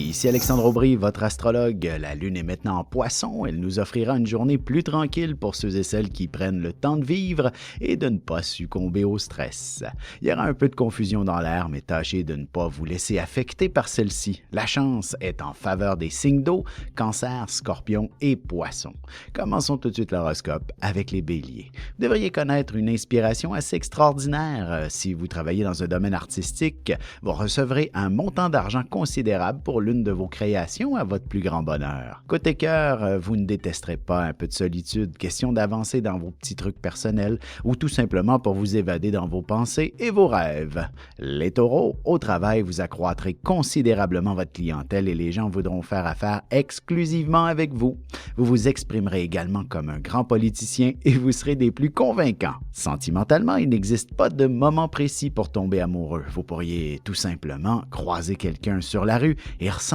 Ici Alexandre Aubry, votre astrologue. La Lune est maintenant en Poisson. Elle nous offrira une journée plus tranquille pour ceux et celles qui prennent le temps de vivre et de ne pas succomber au stress. Il y aura un peu de confusion dans l'air, mais tâchez de ne pas vous laisser affecter par celle-ci. La chance est en faveur des signes d'eau, Cancer, Scorpion et Poisson. Commençons tout de suite l'horoscope avec les Béliers. Vous devriez connaître une inspiration assez extraordinaire. Si vous travaillez dans un domaine artistique, vous recevrez un montant d'argent considérable pour l'une de vos créations à votre plus grand bonheur. Côté cœur, vous ne détesterez pas un peu de solitude, question d'avancer dans vos petits trucs personnels ou tout simplement pour vous évader dans vos pensées et vos rêves. Les taureaux, au travail, vous accroîtrez considérablement votre clientèle et les gens voudront faire affaire exclusivement avec vous. Vous vous exprimerez également comme un grand politicien et vous serez des plus convaincants. Sentimentalement, il n'existe pas de moment précis pour tomber amoureux. Vous pourriez tout simplement croiser quelqu'un sur la rue et ressentir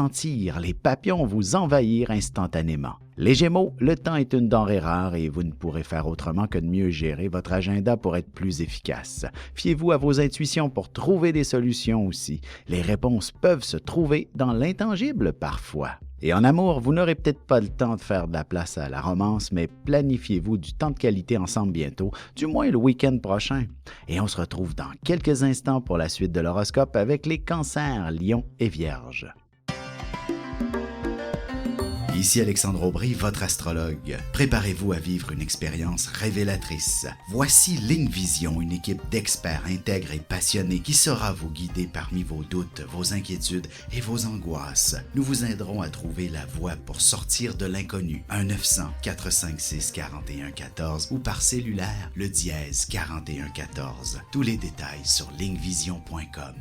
les papillons vous envahir instantanément. Les Gémeaux, le temps est une denrée rare et vous ne pourrez faire autrement que de mieux gérer votre agenda pour être plus efficace. Fiez-vous à vos intuitions pour trouver des solutions aussi. Les réponses peuvent se trouver dans l'intangible parfois. Et en amour, vous n'aurez peut-être pas le temps de faire de la place à la romance, mais planifiez-vous du temps de qualité ensemble bientôt, du moins le week-end prochain. Et on se retrouve dans quelques instants pour la suite de l'horoscope avec les Cancers, Lions et Vierges. Ici Alexandre Aubry, votre astrologue. Préparez-vous à vivre une expérience révélatrice. Voici Ligne Vision, une équipe d'experts intègres et passionnés qui saura vous guider parmi vos doutes, vos inquiétudes et vos angoisses. Nous vous aiderons à trouver la voie pour sortir de l'inconnu. 1-900-456-4114 ou par cellulaire, le dièse 4114. Tous les détails sur lignevision.com.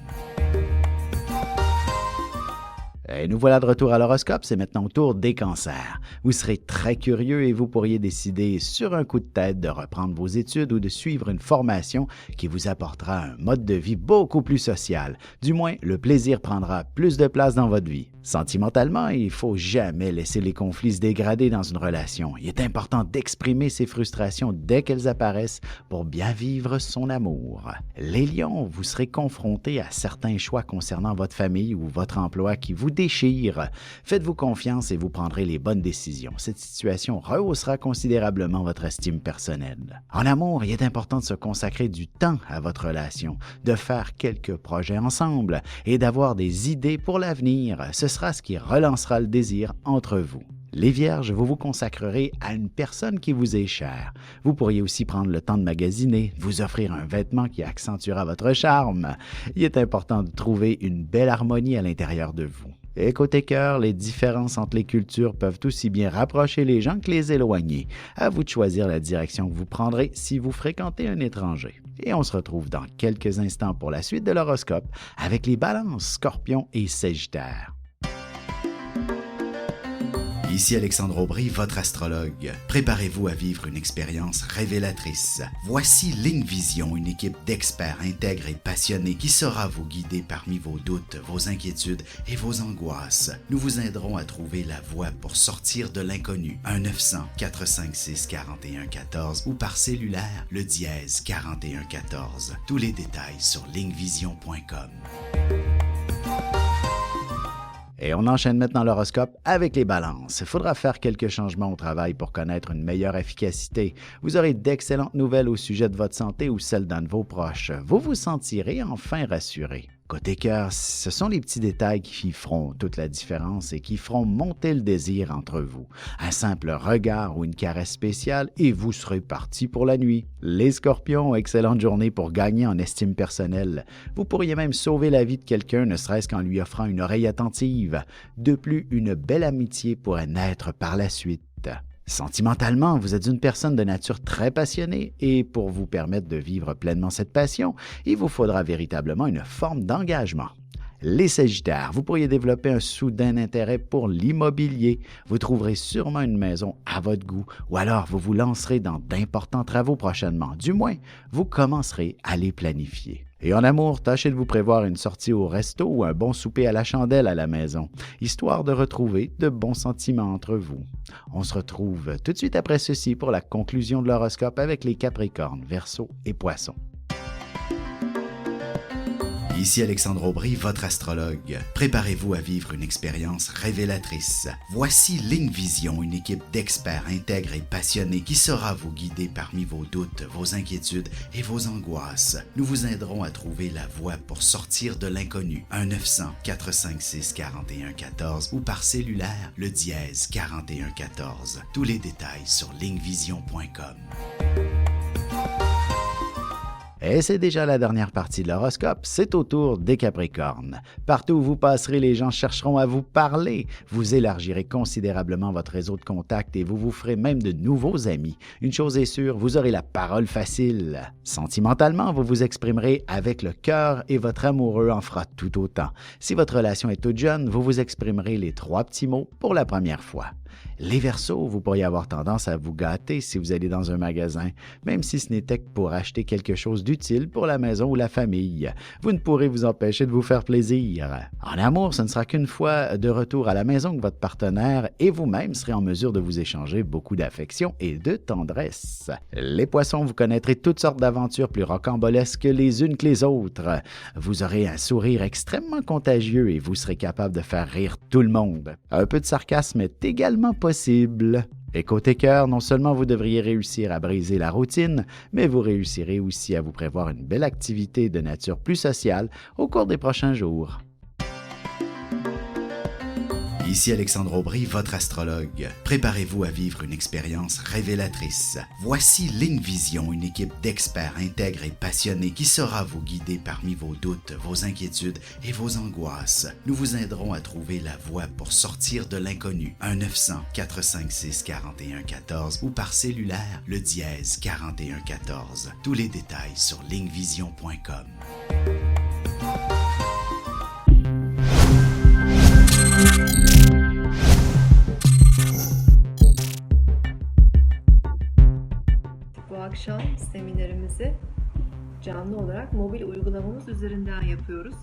Et nous voilà de retour à l'horoscope, c'est maintenant au tour des cancers. Vous serez très curieux et vous pourriez décider sur un coup de tête de reprendre vos études ou de suivre une formation qui vous apportera un mode de vie beaucoup plus social. Du moins, le plaisir prendra plus de place dans votre vie. Sentimentalement, il ne faut jamais laisser les conflits se dégrader dans une relation. Il est important d'exprimer ses frustrations dès qu'elles apparaissent pour bien vivre son amour. Les lions, vous serez confrontés à certains choix concernant votre famille ou votre emploi qui vous déchirent. Faites-vous confiance et vous prendrez les bonnes décisions. Cette situation rehaussera considérablement votre estime personnelle. En amour, il est important de se consacrer du temps à votre relation, de faire quelques projets ensemble et d'avoir des idées pour l'avenir. Ce sera ce qui relancera le désir entre vous. Les Vierges, vous vous consacrerez à une personne qui vous est chère. Vous pourriez aussi prendre le temps de magasiner, vous offrir un vêtement qui accentuera votre charme. Il est important de trouver une belle harmonie à l'intérieur de vous. Et côté cœur, les différences entre les cultures peuvent aussi bien rapprocher les gens que les éloigner. À vous de choisir la direction que vous prendrez si vous fréquentez un étranger. Et on se retrouve dans quelques instants pour la suite de l'horoscope avec les Balances, Scorpions et Sagittaires. Ici Alexandre Aubry, votre astrologue. Préparez-vous à vivre une expérience révélatrice. Voici Ligne Vision, une équipe d'experts intègres et passionnés qui saura vous guider parmi vos doutes, vos inquiétudes et vos angoisses. Nous vous aiderons à trouver la voie pour sortir de l'inconnu. 1-900-456-4114 ou par cellulaire, le dièse 4114. Tous les détails sur lignevision.com. Et on enchaîne maintenant l'horoscope avec les balances. Il faudra faire quelques changements au travail pour connaître une meilleure efficacité. Vous aurez d'excellentes nouvelles au sujet de votre santé ou celle d'un de vos proches. Vous vous sentirez enfin rassuré. Côté cœur, ce sont les petits détails qui feront toute la différence et qui feront monter le désir entre vous. Un simple regard ou une caresse spéciale et vous serez parti pour la nuit. Les Scorpions, excellente journée pour gagner en estime personnelle. Vous pourriez même sauver la vie de quelqu'un, ne serait-ce qu'en lui offrant une oreille attentive. De plus, une belle amitié pourrait naître par la suite. Sentimentalement, vous êtes une personne de nature très passionnée et pour vous permettre de vivre pleinement cette passion, il vous faudra véritablement une forme d'engagement. Les Sagittaires, vous pourriez développer un soudain intérêt pour l'immobilier. Vous trouverez sûrement une maison à votre goût ou alors vous vous lancerez dans d'importants travaux prochainement. Du moins, vous commencerez à les planifier. Et en amour, tâchez de vous prévoir une sortie au resto ou un bon souper à la chandelle à la maison, histoire de retrouver de bons sentiments entre vous. On se retrouve tout de suite après ceci pour la conclusion de l'horoscope avec les Capricornes, Verseaux et Poissons. Ici Alexandre Aubry, votre astrologue. Préparez-vous à vivre une expérience révélatrice. Voici Ligne Vision, une équipe d'experts intègres et passionnés qui saura vous guider parmi vos doutes, vos inquiétudes et vos angoisses. Nous vous aiderons à trouver la voie pour sortir de l'inconnu. 1-900-456-4114 ou par cellulaire, le dièse 4114. Tous les détails sur lignevision.com. Et c'est déjà la dernière partie de l'horoscope, c'est au tour des Capricornes. Partout où vous passerez, les gens chercheront à vous parler. Vous élargirez considérablement votre réseau de contacts et vous vous ferez même de nouveaux amis. Une chose est sûre, vous aurez la parole facile. Sentimentalement, vous vous exprimerez avec le cœur et votre amoureux en fera tout autant. Si votre relation est toute jeune, vous vous exprimerez les 3 petits mots pour la première fois. Les Verseaux, vous pourriez avoir tendance à vous gâter si vous allez dans un magasin, même si ce n'était que pour acheter quelque chose d'utile pour la maison ou la famille. Vous ne pourrez vous empêcher de vous faire plaisir. En amour, ce ne sera qu'une fois de retour à la maison que votre partenaire et vous-même serez en mesure de vous échanger beaucoup d'affection et de tendresse. Les Poissons, vous connaîtrez toutes sortes d'aventures plus rocambolesques les unes que les autres. Vous aurez un sourire extrêmement contagieux et vous serez capable de faire rire tout le monde. Un peu de sarcasme est également possible. Et côté cœur, non seulement vous devriez réussir à briser la routine, mais vous réussirez aussi à vous prévoir une belle activité de nature plus sociale au cours des prochains jours. Ici Alexandre Aubry, votre astrologue. Préparez-vous à vivre une expérience révélatrice. Voici Ligne Vision, une équipe d'experts intègres et passionnés qui saura vous guider parmi vos doutes, vos inquiétudes et vos angoisses. Nous vous aiderons à trouver la voie pour sortir de l'inconnu. 1-900-456-4114 ou par cellulaire, le dièse 4114. Tous les détails sur lignevision.com. Bu akşam seminerimizi canlı olarak mobil uygulamamız üzerinden yapıyoruz.